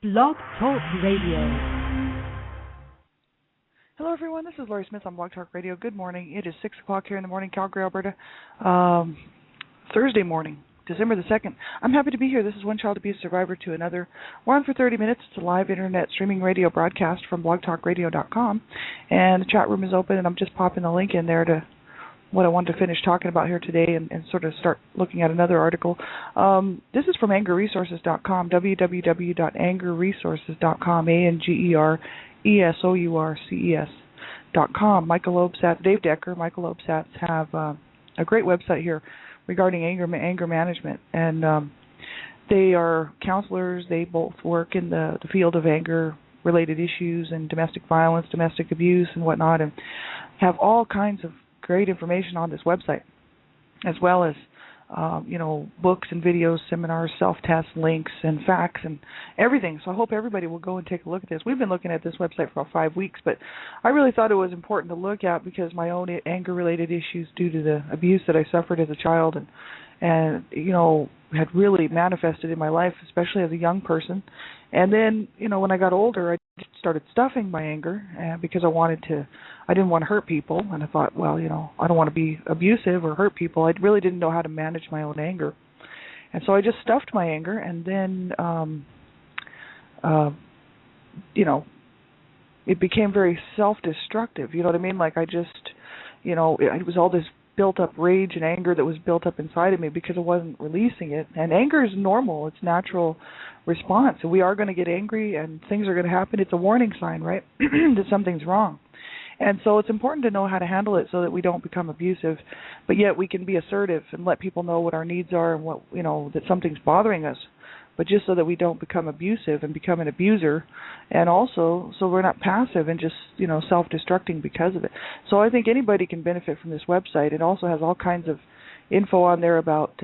Blog Talk Radio. Hello, everyone. This is Laurie Smith on Blog Talk Radio. Good morning. It is 6 o'clock here in the morning, Calgary, Alberta. Thursday morning, December the 2nd. I'm happy to be here. This is One Child Abuse Survivor to Another. We're on for 30 minutes. It's a live internet streaming radio broadcast from blogtalkradio.com. And the chat room is open, and I'm just popping the link in there to what I wanted to finish talking about here today and sort of start looking at another article. This is from angerresources.com, www.angerresources.com, ANGERESOURCES.com. Michael Obsatz, Dave Decker, Michael Obsatz have a great website here regarding anger management. And they are counselors. They both work in the field of anger-related issues and domestic violence, domestic abuse, and whatnot, and have all kinds of great information on this website, as well as books and videos, seminars, self-tests, links, and facts, and everything. So I hope everybody will go and take a look at this. We've been looking at this website for about 5 weeks, but I really thought it was important to look at because my own anger-related issues due to the abuse that I suffered as a child and had really manifested in my life, especially as a young person. And then, when I got older, I started stuffing my anger because I didn't want to hurt people. And I thought, well, I don't want to be abusive or hurt people. I really didn't know how to manage my own anger. And so I just stuffed my anger. And then, it became very self-destructive. You know what I mean? Like I just, it was all this built-up rage and anger that was built up inside of me because I wasn't releasing it. And anger is normal. It's natural response. And we are going to get angry and things are going to happen. It's a warning sign, right, that something's wrong. And so it's important to know how to handle it so that we don't become abusive, but yet we can be assertive and let people know what our needs are and what, that something's bothering us, but just so that we don't become abusive and become an abuser, and also so we're not passive and just, self-destructing because of it. So I think anybody can benefit from this website. It also has all kinds of info on there about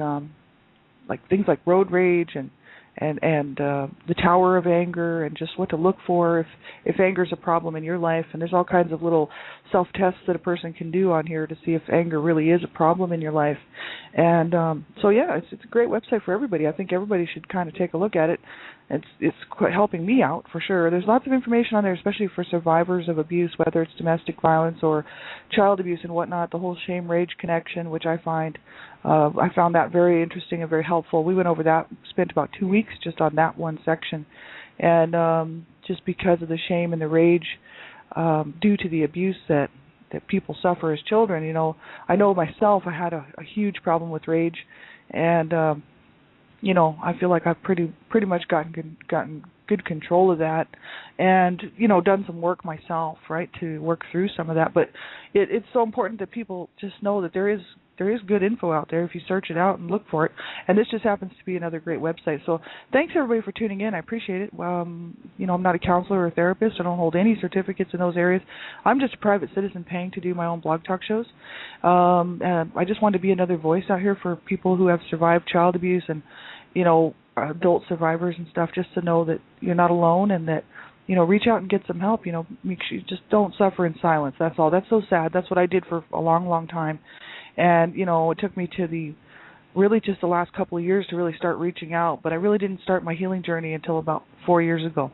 things like road rage and the tower of anger and just what to look for if anger is a problem in your life. And there's all kinds of little self-tests that a person can do on here to see if anger really is a problem in your life. And it's a great website for everybody. I think everybody should kind of take a look at it. It's quite helping me out for sure. There's lots of information on there, especially for survivors of abuse, whether it's domestic violence or child abuse and whatnot. The whole shame-rage connection, which I found that very interesting and very helpful. We went over that, spent about 2 weeks just on that one section, and just because of the shame and the rage due to the abuse that people suffer as children. I know myself, I had a huge problem with rage, and I feel like I've pretty much gotten good control of that, and done some work myself, right, to work through some of that. But it's so important that people just know that there is good info out there if you search it out and look for it. And this just happens to be another great website. So thanks everybody for tuning in. I appreciate it. I'm not a counselor or a therapist. I don't hold any certificates in those areas. I'm just a private citizen paying to do my own blog talk shows. And I just wanted to be another voice out here for people who have survived child abuse and adult survivors and stuff, just to know that you're not alone and that, reach out and get some help. Make sure you just don't suffer in silence. That's all. That's so sad. That's what I did for a long, long time. And, it took me to the last couple of years to really start reaching out, but I really didn't start my healing journey until about 4 years ago.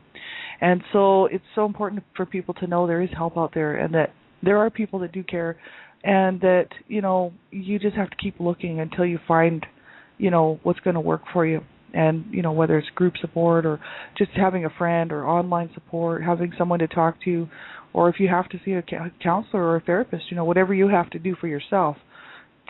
And so it's so important for people to know there is help out there and that there are people that do care, and that, you just have to keep looking until you find what's going to work for you. And, whether it's group support or just having a friend or online support, having someone to talk to, or if you have to see a counselor or a therapist, whatever you have to do for yourself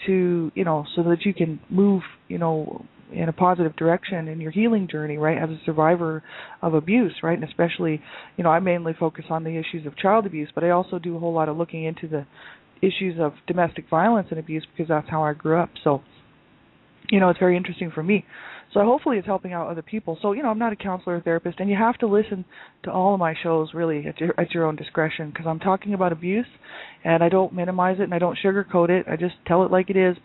to, so that you can move, in a positive direction in your healing journey, right, as a survivor of abuse, right, and especially, I mainly focus on the issues of child abuse, but I also do a whole lot of looking into the issues of domestic violence and abuse because that's how I grew up. So, it's very interesting for me. So hopefully it's helping out other people. So, I'm not a counselor or therapist, and you have to listen to all of my shows really at your own discretion, because I'm talking about abuse, and I don't minimize it, and I don't sugarcoat it. I just tell it like it is,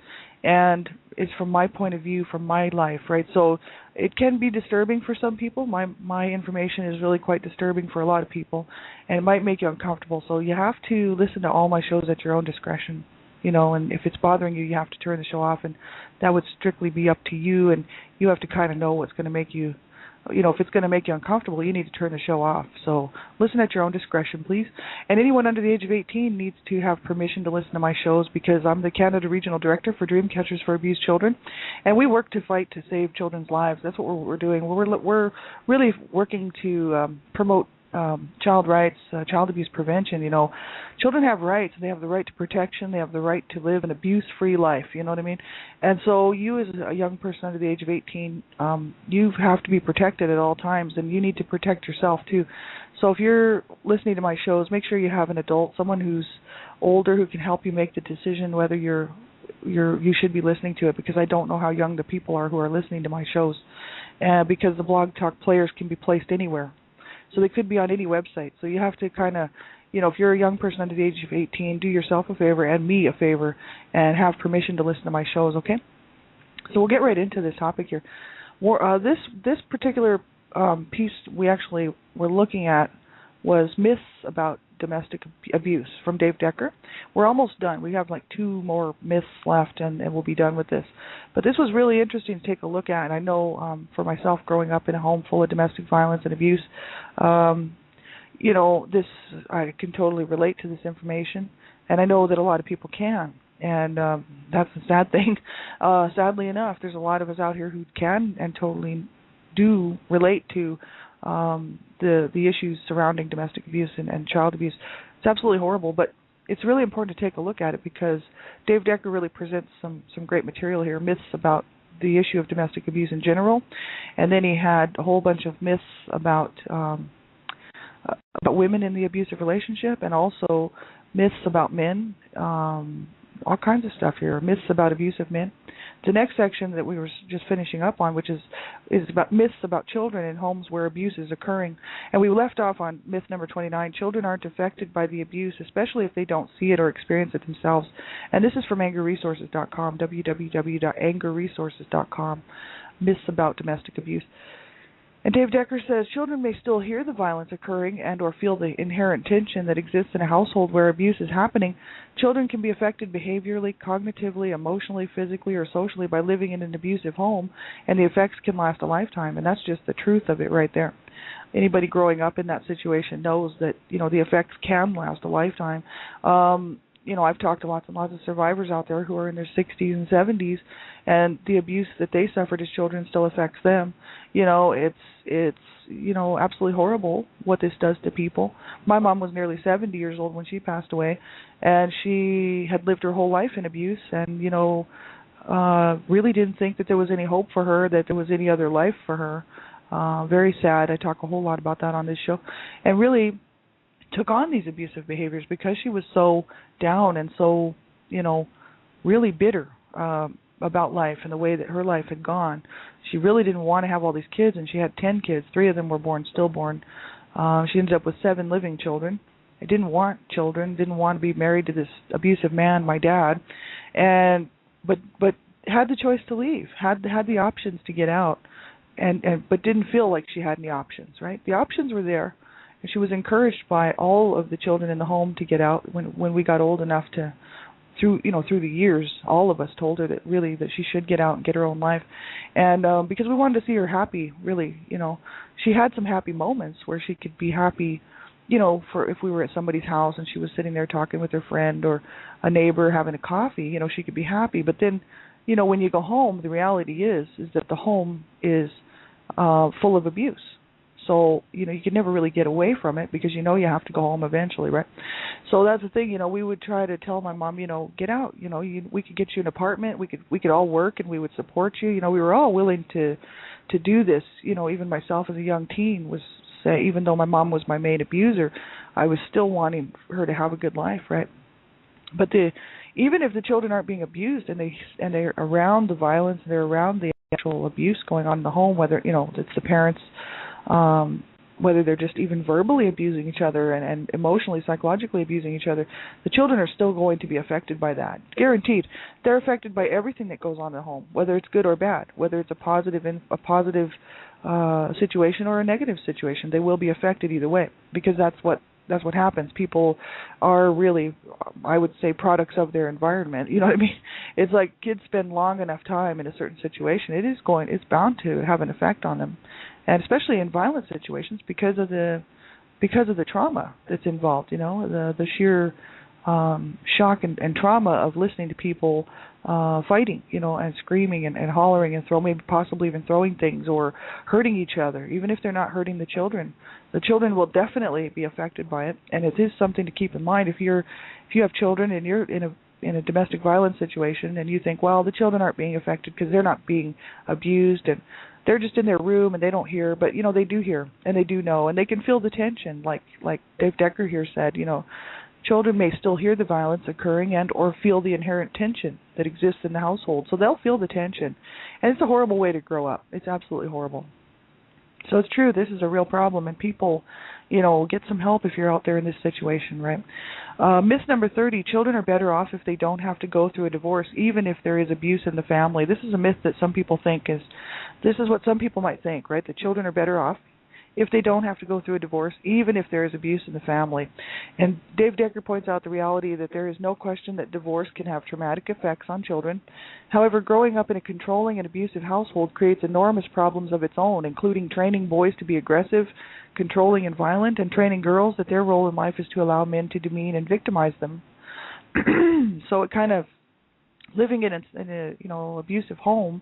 and it's from my point of view, from my life, right? So it can be disturbing for some people. My information is really quite disturbing for a lot of people, and it might make you uncomfortable. So you have to listen to all my shows at your own discretion. And if it's bothering you, you have to turn the show off, and that would strictly be up to you, and you have to kind of know what's going to make you if it's going to make you uncomfortable, you need to turn the show off. So listen at your own discretion, please. And anyone under the age of 18 needs to have permission to listen to my shows, because I'm the Canada Regional Director for Dreamcatchers for Abused Children, and we work to fight to save children's lives. That's what we're doing. We're really working to promote child rights, child abuse prevention. Children have rights. They have the right to protection. They have the right to live an abuse-free life. You know what I mean? And so you, as a young person under the age of 18, you have to be protected at all times, and you need to protect yourself too. So if you're listening to my shows, make sure you have an adult, someone who's older, who can help you make the decision whether you should be listening to it, because I don't know how young the people are who are listening to my shows, because the Blog Talk players can be placed anywhere. So they could be on any website. So you have to kind of, if you're a young person under the age of 18, do yourself a favor and me a favor and have permission to listen to my shows, okay? So we'll get right into this topic here. This particular piece we actually were looking at was myths about domestic abuse from Dave Decker. We're almost done. We have like 2 more myths left, and we'll be done with this. But this was really interesting to take a look at, and I know for myself, growing up in a home full of domestic violence and abuse, this, I can totally relate to this information, and I know that a lot of people can, and that's a sad thing. Sadly enough, there's a lot of us out here who can and totally do relate to the issues surrounding domestic abuse and child abuse. It's absolutely horrible, but it's really important to take a look at it, because Dave Decker really presents some great material here, myths about the issue of domestic abuse in general, and then he had a whole bunch of myths about women in the abusive relationship, and also myths about men, all kinds of stuff here, myths about abusive men. The next section that we were just finishing up on, which is about myths about children in homes where abuse is occurring. And we left off on myth number 29, children aren't affected by the abuse, especially if they don't see it or experience it themselves. And this is from angerresources.com, www.angerresources.com, myths about domestic abuse. And Dave Decker says, children may still hear the violence occurring and or feel the inherent tension that exists in a household where abuse is happening. Children can be affected behaviorally, cognitively, emotionally, physically, or socially by living in an abusive home, and the effects can last a lifetime, and that's just the truth of it right there. Anybody growing up in that situation knows that, the effects can last a lifetime. I've talked to lots and lots of survivors out there who are in their 60s and 70s, and the abuse that they suffered as children still affects them. It's absolutely horrible what this does to people. My mom was nearly 70 years old when she passed away, and she had lived her whole life in abuse, and really didn't think that there was any hope for her, that there was any other life for her. Very sad. I talk a whole lot about that on this show, and really took on these abusive behaviors because she was so down and so, really bitter about life and the way that her life had gone. She really didn't want to have all these kids, and she had 10 kids. 3 of them were born stillborn. She ended up with 7 living children. I didn't want children, didn't want to be married to this abusive man, my dad, but had the choice to leave, had the options to get out, but didn't feel like she had any options, right? The options were there. And she was encouraged by all of the children in the home to get out when we got old enough to, through the years, all of us told her that she should get out and get her own life. And because we wanted to see her happy, really, she had some happy moments where she could be happy, for if we were at somebody's house and she was sitting there talking with her friend or a neighbor having a coffee, she could be happy. But then, when you go home, the reality is that the home is full of abuse. So, you can never really get away from it because you have to go home eventually, right? So that's the thing, we would try to tell my mom, get out, we could get you an apartment, we could all work and we would support you. We were all willing to do this. Even myself as a young teen even though my mom was my main abuser, I was still wanting her to have a good life, right? But even if the children aren't being abused and they're around the violence, they're around the actual abuse going on in the home, whether, it's the parents, whether they're just even verbally abusing each other and emotionally, psychologically abusing each other, the children are still going to be affected by that. Guaranteed. They're affected by everything that goes on in the home, whether it's good or bad, whether it's a positive situation or a negative situation. They will be affected either way because that's what happens. People are really, I would say, products of their environment. You know what I mean? It's like kids spend long enough time in a certain situation, it's bound to have an effect on them. and especially in violent situations because of the trauma that's involved. The sheer shock and trauma of listening to people fighting, and screaming and hollering and maybe possibly even throwing things or hurting each other, even if they're not hurting the children. The children will definitely be affected by it, and it is something to keep in mind. If you have children and you're in a domestic violence situation and you think, well, the children aren't being affected because they're not being abused and they're just in their room and they don't hear, but they do hear and they do know and they can feel the tension, like Dave Decker here said. Children may still hear the violence occurring and or feel the inherent tension that exists in the household, so they'll feel the tension, and it's a horrible way to grow up. It's absolutely horrible. So it's true, this is a real problem, and people, get some help if you're out there in this situation, right? Myth number 30, children are better off if they don't have to go through a divorce, even if there is abuse in the family. This is a myth that some people this is what some people might think, right? That children are better off if they don't have to go through a divorce, even if there is abuse in the family. And Dave Decker points out the reality that there is no question that divorce can have traumatic effects on children. However, growing up in a controlling and abusive household creates enormous problems of its own, including training boys to be aggressive, controlling, and violent, and training girls that their role in life is to allow men to demean and victimize them. So it kind of, living in a abusive home,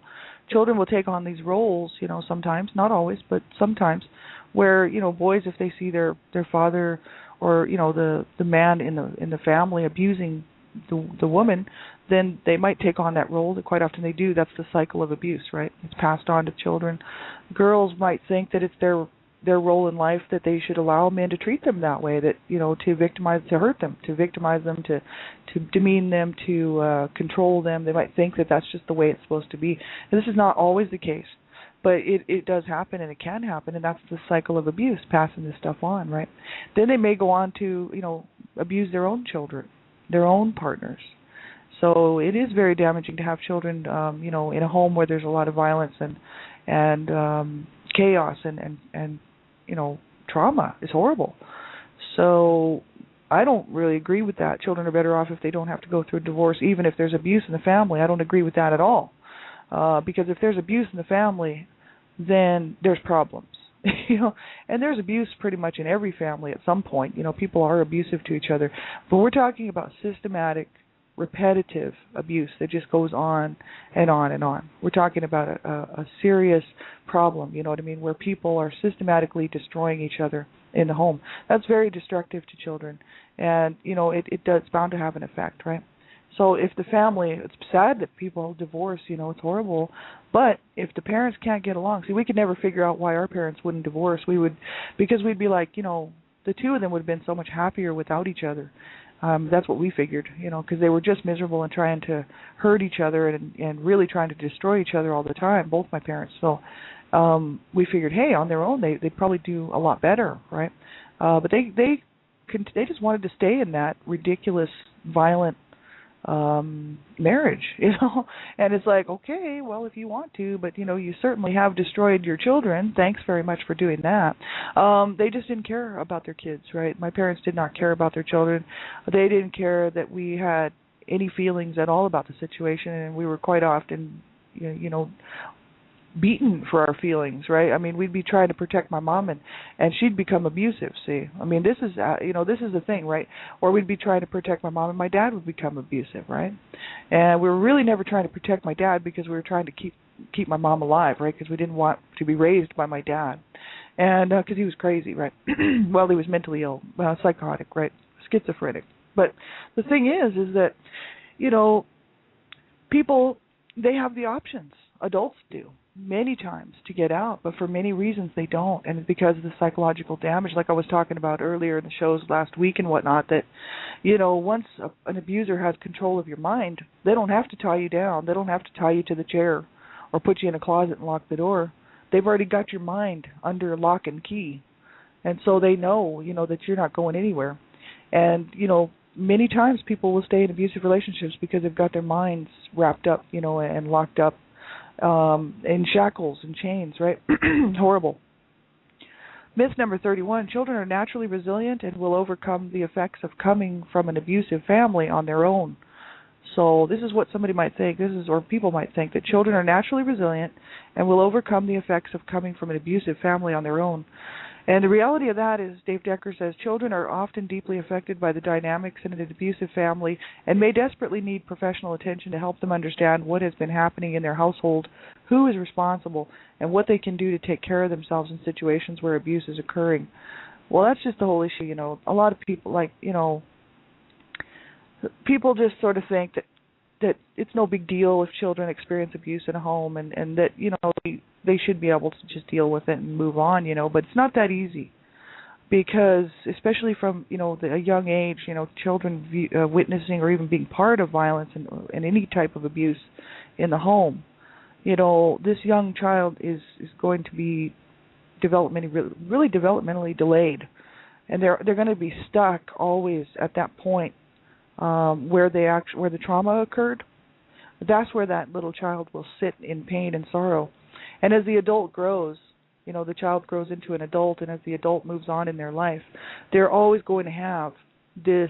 children will take on these roles, sometimes, not always, but sometimes, where boys, if they see their father or the man in the family abusing the woman, then they might take on that role. Quite often they do. That's the cycle of abuse, right? It's passed on to children. Girls might think that it's their role in life that they should allow men to treat them that way, that to hurt them, to victimize them, to demean them, to control them. They might think that that's just the way it's supposed to be. And this is not always the case, but it does happen, and it can happen, and that's the cycle of abuse, passing this stuff on, right? Then they may go on to abuse their own children, their own partners. So it is very damaging to have children in a home where there's a lot of violence and chaos and trauma. Is horrible. So I don't really agree with that. Children are better off if they don't have to go through a divorce, even if there's abuse in the family. I don't agree with that at all. Because if there's abuse in the family, then there's problems. And there's abuse pretty much in every family at some point. People are abusive to each other. But we're talking about systematic, repetitive abuse that just goes on and on and on. We're talking about a serious problem, where people are systematically destroying each other in the home. That's very destructive to children, and it's bound to have an effect, right? So if the family, it's sad that people divorce, it's horrible, but if the parents can't get along, we could never figure out why our parents wouldn't divorce. Because we'd be like, the two of them would have been so much happier without each other. That's what we figured, because they were just miserable and trying to hurt each other and really trying to destroy each other all the time, both my parents. So we figured, hey, on their own, they'd probably do a lot better, right? But they just wanted to stay in that ridiculous, violent marriage, and it's like, okay, well, if you want to, but you certainly have destroyed your children. Thanks very much for doing that. They just didn't care about their kids, right? My parents did not care about their children. They didn't care that we had any feelings at all about the situation, and we were quite often, beaten for our feelings, right? We'd be trying to protect my mom, and she'd become abusive. See, this is this is the thing, right? Or we'd be trying to protect my mom, and my dad would become abusive, right? And we were really never trying to protect my dad because we were trying to keep my mom alive, right? Because we didn't want to be raised by my dad, and because he was crazy, right? Well, he was mentally ill, psychotic, right? Schizophrenic. But the thing is that people, they have the options. Adults do. Many times to get out, but for many reasons they don't, and it's because of the psychological damage, like I was talking about earlier in the shows last week and whatnot, that once an abuser has control of your mind, they don't have to tie you down, they don't have to tie you to the chair or put you in a closet and lock the door. They've already got your mind under lock and key, and so they know that you're not going anywhere. And many times people will stay in abusive relationships because they've got their minds wrapped up and locked up in shackles and chains, right? Horrible. Myth number 31, children are naturally resilient and will overcome the effects of coming from an abusive family on their own. So this is what somebody might think, or people might think, that children are naturally resilient and will overcome the effects of coming from an abusive family on their own. And the reality of that is, Dave Decker says, children are often deeply affected by the dynamics in an abusive family and may desperately need professional attention to help them understand what has been happening in their household, who is responsible, and what they can do to take care of themselves in situations where abuse is occurring. Well, that's just the whole issue, you know. A lot of people, people just sort of think that it's no big deal if children experience abuse in a home, and that, you know, they should be able to just deal with it and move on, you know. But it's not that easy, because especially from, you know, a young age, you know, children witnessing or even being part of violence and any type of abuse in the home, you know, this young child is going to be really developmentally delayed, and they're going to be stuck always at that point where the trauma occurred. That's where that little child will sit in pain and sorrow. And as the adult grows, you know, the child grows into an adult, and as the adult moves on in their life, they're always going to have this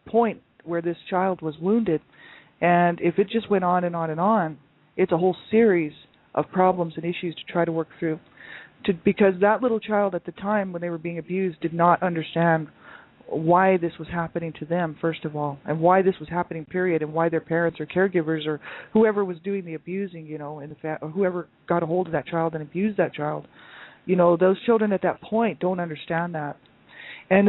point where this child was wounded. And if it just went on and on and on, it's a whole series of problems and issues to try to work through. Because that little child at the time when they were being abused did not understand why this was happening to them, first of all, and why this was happening, period, and why their parents or caregivers or whoever was doing the abusing, you know, or whoever got a hold of that child and abused that child, you know, those children at that point don't understand that. And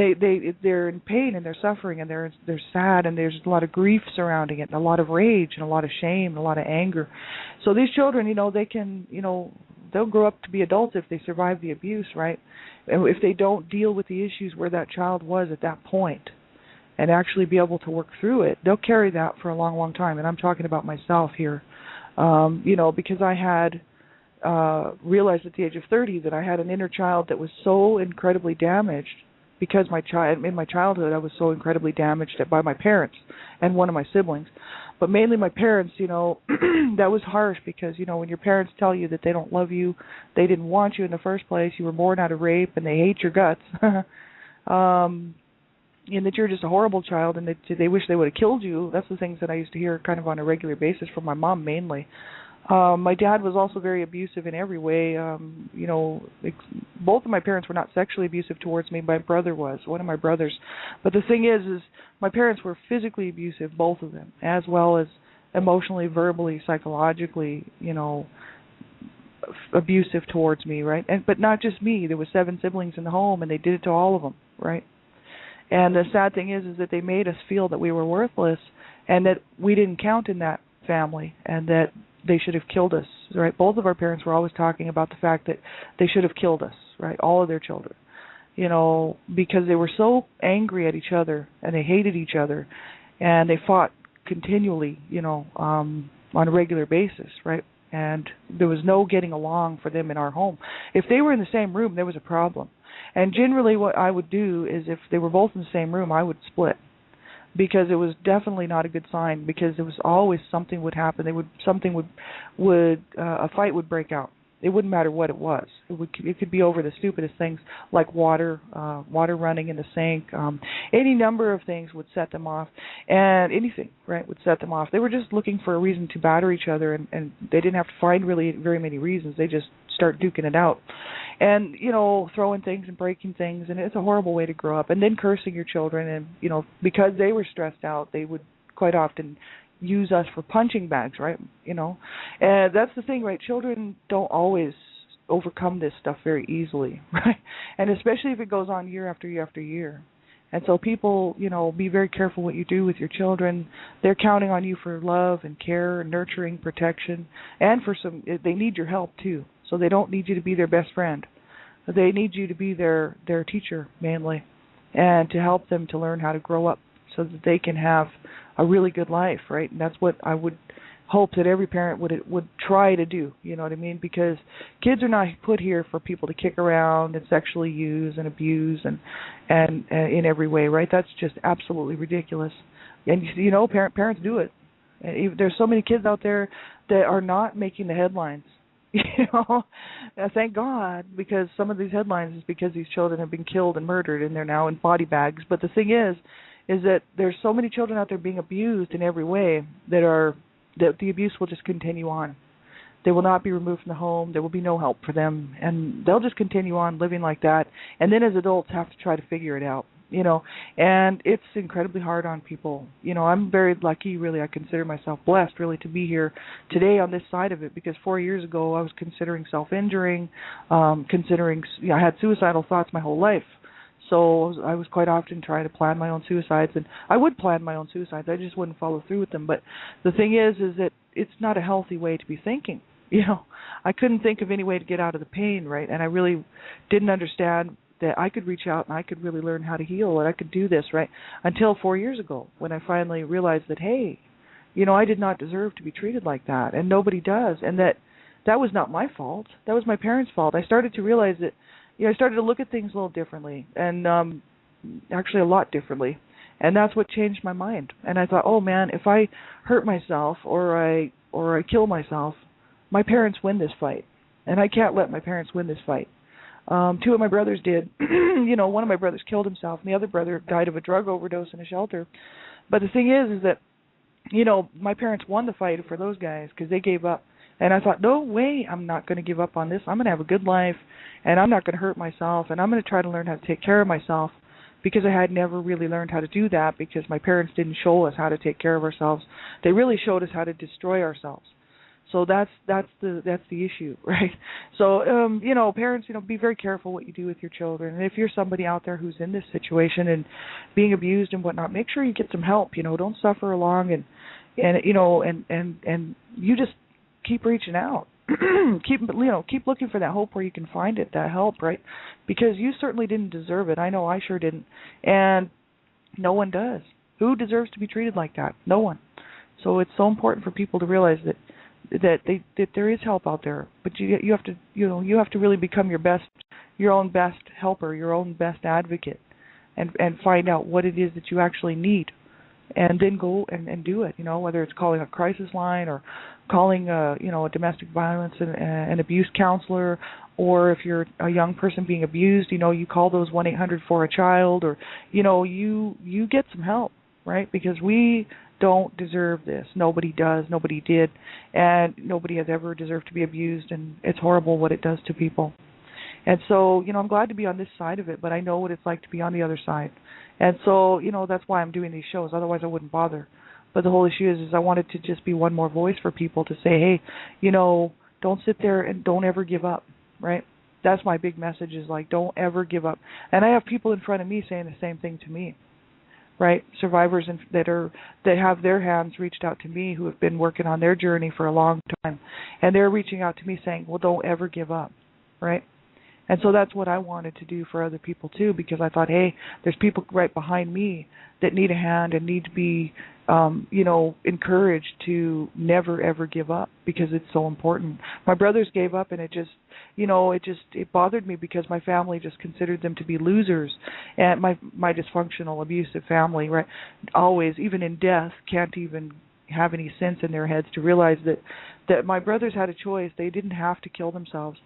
they're in pain and they're suffering and they're sad, and there's a lot of grief surrounding it, and a lot of rage and a lot of shame and a lot of anger. So these children, you know, they can, you know, they'll grow up to be adults if they survive the abuse, right? And if they don't deal with the issues where that child was at that point and actually be able to work through it, they'll carry that for a long, long time. And I'm talking about myself here, you know, because I had realized at the age of 30 that I had an inner child that was so incredibly damaged because in my childhood I was so incredibly damaged by my parents and one of my siblings. But mainly my parents, you know, that was harsh because, you know, when your parents tell you that they don't love you, they didn't want you in the first place, you were born out of rape, and they hate your guts, and that you're just a horrible child, and that they wish they would have killed you. That's the things that I used to hear kind of on a regular basis from my mom mainly. My dad was also very abusive in every way. You know, both of my parents were not sexually abusive towards me. My brother was, one of my brothers. But the thing is my parents were physically abusive, both of them, as well as emotionally, verbally, psychologically, you know, abusive towards me, right? But not just me. There were 7 siblings in the home, and they did it to all of them, right? And the sad thing is that they made us feel that we were worthless and that we didn't count in that family, and that they should have killed us, right? Both of our parents were always talking about the fact that they should have killed us, right? All of their children, you know, because they were so angry at each other and they hated each other, and they fought continually, you know, on a regular basis, right? And there was no getting along for them in our home. If they were in the same room, there was a problem. And generally what I would do is, if they were both in the same room, I would split, because it was definitely not a good sign, because there was always something would happen. A fight would break out. It wouldn't matter what it was. It could be over the stupidest things, like water running in the sink. Any number of things would set them off, and anything, right, would set them off. They were just looking for a reason to batter each other, and they didn't have to find really very many reasons. They just start duking it out, and, you know, throwing things and breaking things, and it's a horrible way to grow up. And then cursing your children, and, you know, because they were stressed out, they would quite often use us for punching bags, right? You know, and that's the thing, right? Children don't always overcome this stuff very easily, right? And especially if it goes on year after year after year. And so people, you know, be very careful what you do with your children. They're counting on you for love and care and nurturing, protection, and they need your help too. So they don't need you to be their best friend. They need you to be their teacher mainly, and to help them to learn how to grow up so that they can have a really good life, right? And that's what I would hope that every parent would try to do, you know what I mean? Because kids are not put here for people to kick around and sexually use and abuse and in every way, right? That's just absolutely ridiculous. And, you know, parents do it. And there's so many kids out there that are not making the headlines. You know, thank God, because some of these headlines is because these children have been killed and murdered, and they're now in body bags. But the thing is is that there's so many children out there being abused in every way that the abuse will just continue on. They will not be removed from the home. There will be no help for them, and they'll just continue on living like that. And then as adults have to try to figure it out, and it's incredibly hard on people. I'm very lucky, really. I consider myself blessed, really, to be here today on this side of it, because 4 years ago I was considering self-injuring, I had suicidal thoughts my whole life. So I was quite often trying to plan my own suicides, and I would plan my own suicides. I just wouldn't follow through with them. But the thing is that it's not a healthy way to be thinking. I couldn't think of any way to get out of the pain, right? And I really didn't understand that I could reach out and I could really learn how to heal, and I could do this, right? Until 4 years ago, when I finally realized that, hey, I did not deserve to be treated like that, and nobody does, and that was not my fault. That was my parents' fault. I started to realize that. I started to look at things a little differently, and actually a lot differently, and that's what changed my mind. And I thought, oh man, if I hurt myself or I kill myself, my parents win this fight, and I can't let my parents win this fight. Two of my brothers did. One of my brothers killed himself, and the other brother died of a drug overdose in a shelter. But the thing is that my parents won the fight for those guys because they gave up. And I thought, no way, I'm not going to give up on this. I'm going to have a good life, and I'm not going to hurt myself, and I'm going to try to learn how to take care of myself, because I had never really learned how to do that, because my parents didn't show us how to take care of ourselves. They really showed us how to destroy ourselves. So that's the issue, right? So parents, be very careful what you do with your children. And if you're somebody out there who's in this situation and being abused and whatnot, make sure you get some help. Don't suffer along, and you just keep reaching out. keep looking for that hope where you can find it, that help, right? Because you certainly didn't deserve it. I know I sure didn't, and no one does. Who deserves to be treated like that? No one. So it's so important for people to realize that there is help out there, but you have to really become your own best helper, your own best advocate, and find out what it is that you actually need. And then go and do it, whether it's calling a crisis line or calling a domestic violence and abuse counselor, or if you're a young person being abused, you call those 1-800 for a child, or you get some help, right? Because we don't deserve this. Nobody does. Nobody did, and nobody has ever deserved to be abused, and it's horrible what it does to people. And so, I'm glad to be on this side of it, but I know what it's like to be on the other side. And so, that's why I'm doing these shows. Otherwise, I wouldn't bother. But the whole issue is I wanted to just be one more voice for people to say, hey, don't sit there and don't ever give up, right? That's my big message, is like, don't ever give up. And I have people in front of me saying the same thing to me, right? Survivors that have their hands reached out to me, who have been working on their journey for a long time. And they're reaching out to me saying, well, don't ever give up, right? And so that's what I wanted to do for other people too, because I thought, hey, there's people right behind me that need a hand and need to be, encouraged to never ever give up, because it's so important. My brothers gave up, and it bothered me, because my family just considered them to be losers, and my dysfunctional, abusive family, right, always, even in death, can't even have any sense in their heads to realize that my brothers had a choice. They didn't have to kill themselves.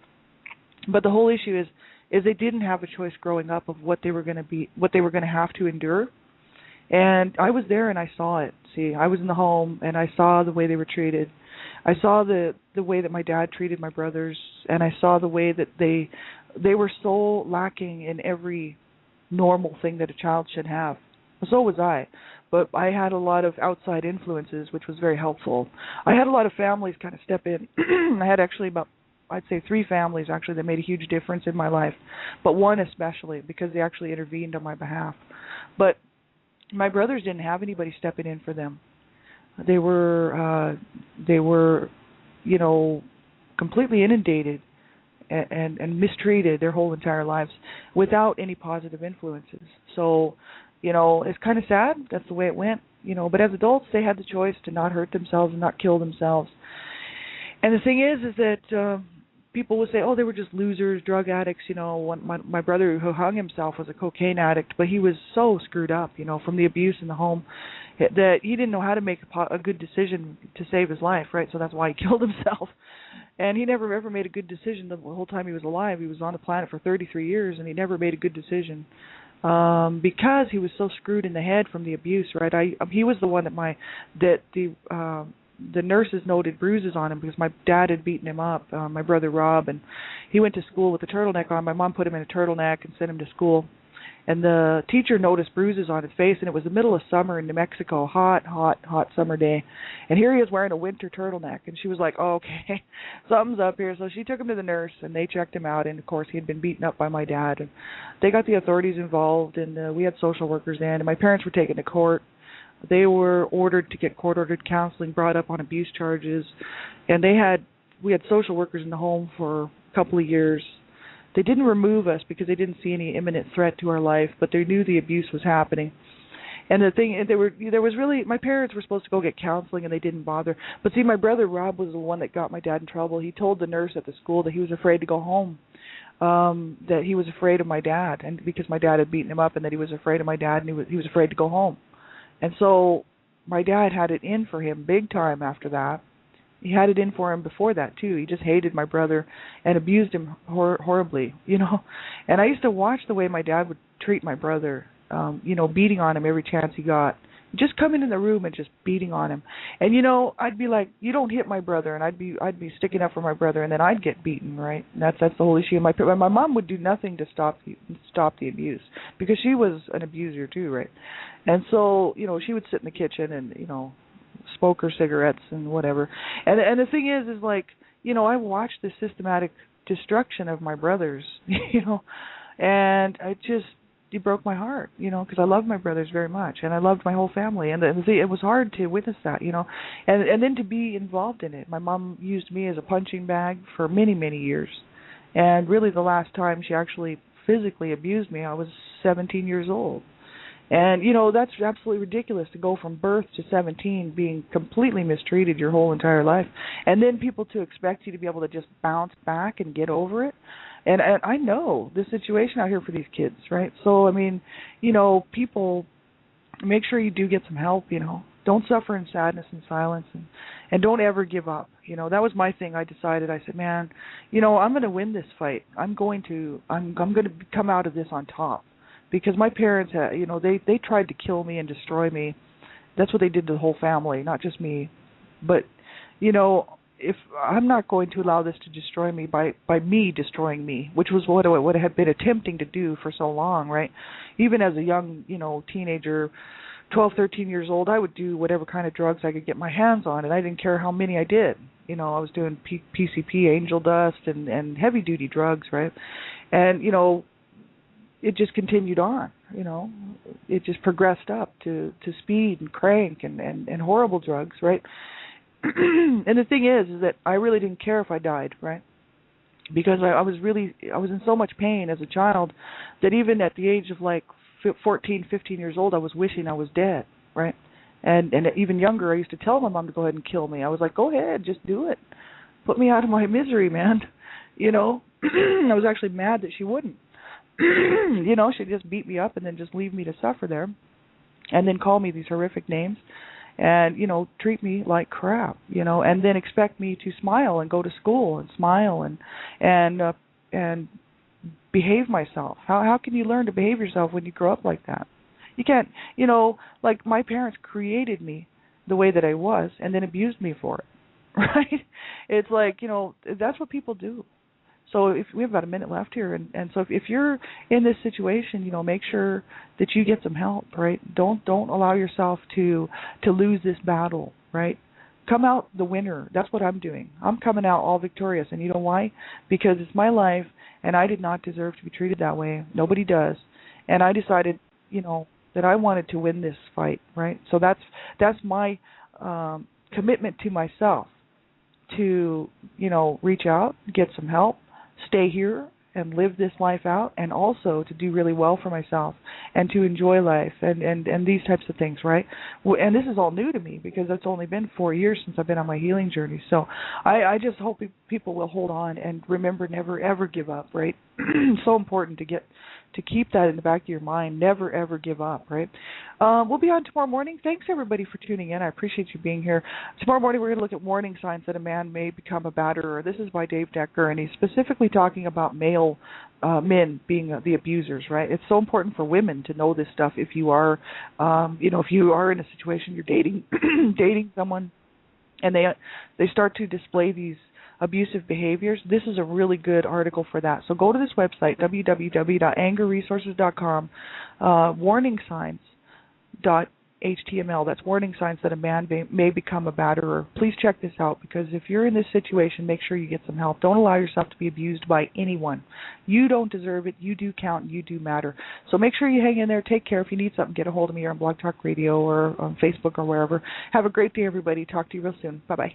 But the whole issue is they didn't have a choice growing up of what they were going to have to endure. And I was there and I saw it. See, I was in the home and I saw the way they were treated. I saw the way that my dad treated my brothers, and I saw the way that they were so lacking in every normal thing that a child should have. So was I. But I had a lot of outside influences, which was very helpful. I had a lot of families kind of step in. I had actually I'd say 3 families actually that made a huge difference in my life, but one especially, because they actually intervened on my behalf. But my brothers didn't have anybody stepping in for them. They were completely inundated and mistreated their whole entire lives without any positive influences. So, it's kind of sad. That's the way it went. But as adults, they had the choice to not hurt themselves and not kill themselves. And the thing is that people would say, oh, they were just losers, drug addicts. My brother who hung himself was a cocaine addict, but he was so screwed up, from the abuse in the home, that he didn't know how to make a good decision to save his life, right? So that's why he killed himself. And he never ever made a good decision the whole time he was alive. He was on the planet for 33 years, and he never made a good decision. because he was so screwed in the head from the abuse, right? He was the one that the nurses noted bruises on him because my dad had beaten him up, my brother Rob, and he went to school with a turtleneck on. My mom put him in a turtleneck and sent him to school. And the teacher noticed bruises on his face, and it was the middle of summer in New Mexico, hot summer day. And here he is wearing a winter turtleneck, and she was like, oh, okay, something's up here. So she took him to the nurse, and they checked him out, and of course he had been beaten up by my dad. And they got the authorities involved, and we had social workers in, and my parents were taken to court. They were ordered to get court-ordered counseling, brought up on abuse charges, and we had social workers in the home for a couple of years. They didn't remove us because they didn't see any imminent threat to our life, but they knew the abuse was happening. And the thing, my parents were supposed to go get counseling, and they didn't bother. But see, my brother Rob was the one that got my dad in trouble. He told the nurse at the school that he was afraid to go home, that he was afraid of my dad, and because my dad had beaten him up, and that he was afraid of my dad, and he was afraid to go home. And so my dad had it in for him big time after that. He had it in for him before that, too. He just hated my brother and abused him horribly, you know. And I used to watch the way my dad would treat my brother, beating on him every chance he got. Just coming in the room and just beating on him. And, I'd be like, you don't hit my brother. And I'd be sticking up for my brother, and then I'd get beaten, right? And that's the whole issue. My mom would do nothing to stop the abuse because she was an abuser, too, right? And so, she would sit in the kitchen and, smoke her cigarettes and whatever. And the thing is like, I watched the systematic destruction of my brothers, and it broke my heart, because I loved my brothers very much, and I loved my whole family, and it was hard to witness that, and then to be involved in it. My mom used me as a punching bag for many, many years, and really the last time she actually physically abused me, I was 17 years old. And, that's absolutely ridiculous to go from birth to 17 being completely mistreated your whole entire life. And then people to expect you to be able to just bounce back and get over it. And I know the situation out here for these kids, right? So, people, make sure you do get some help, Don't suffer in sadness and silence, and don't ever give up. That was my thing. I decided, I said, man, I'm going to win this fight. I'm going to come out of this on top. Because my parents, they tried to kill me and destroy me. That's what they did to the whole family, not just me. But, if I'm not going to allow this to destroy me by me destroying me, which was what I had been attempting to do for so long, right? Even as a young, teenager, 12, 13 years old, I would do whatever kind of drugs I could get my hands on, and I didn't care how many I did. I was doing PCP, angel dust, and heavy-duty drugs, right? And, it just continued on, It just progressed up to speed and crank and horrible drugs, right? And the thing is that I really didn't care if I died, right? Because I was in so much pain as a child that even at the age of like 14, 15 years old, I was wishing I was dead, right? And even younger, I used to tell my mom to go ahead and kill me. I was like, go ahead, just do it. Put me out of my misery, man. I was actually mad that she wouldn't. She'd just beat me up and then just leave me to suffer there, and then call me these horrific names, and treat me like crap, and then expect me to smile and go to school and smile and behave myself. How can you learn to behave yourself when you grow up like that? You can't. Like my parents created me the way that I was, and then abused me for it. Right? It's like that's what people do. So if we have about a minute left here, and so if you're in this situation, make sure that you get some help, right? Don't allow yourself to lose this battle, right? Come out the winner. That's what I'm doing. I'm coming out all victorious, and you know why? Because it's my life, and I did not deserve to be treated that way. Nobody does, and I decided, that I wanted to win this fight, right? So that's my commitment to myself, to reach out, get some help, stay here and live this life out, and also to do really well for myself and to enjoy life and these types of things, right? And this is all new to me because it's only been 4 years since I've been on my healing journey. So I just hope people will hold on and remember never, ever give up, right? So important to get to keep that in the back of your mind. Never, ever give up, right? We'll be on tomorrow morning. Thanks, everybody, for tuning in. I appreciate you being here. Tomorrow morning, we're going to look at warning signs that a man may become a batterer. This is by Dave Decker, and he's specifically talking about male men being the abusers, right? It's so important for women to know this stuff if you are, if you are in a situation you're dating dating someone and they start to display these abusive behaviors. This is a really good article for that. So go to this website, www.angerresources.com, warning signs.html. That's warning signs that a man may become a batterer. Please check this out, because if you're in this situation, make sure you get some help. Don't allow yourself to be abused by anyone. You don't deserve it. You do count. You do matter. So make sure you hang in there. Take care. If you need something, get a hold of me on Blog Talk Radio or on Facebook or wherever. Have a great day, everybody. Talk to you real soon. Bye-bye.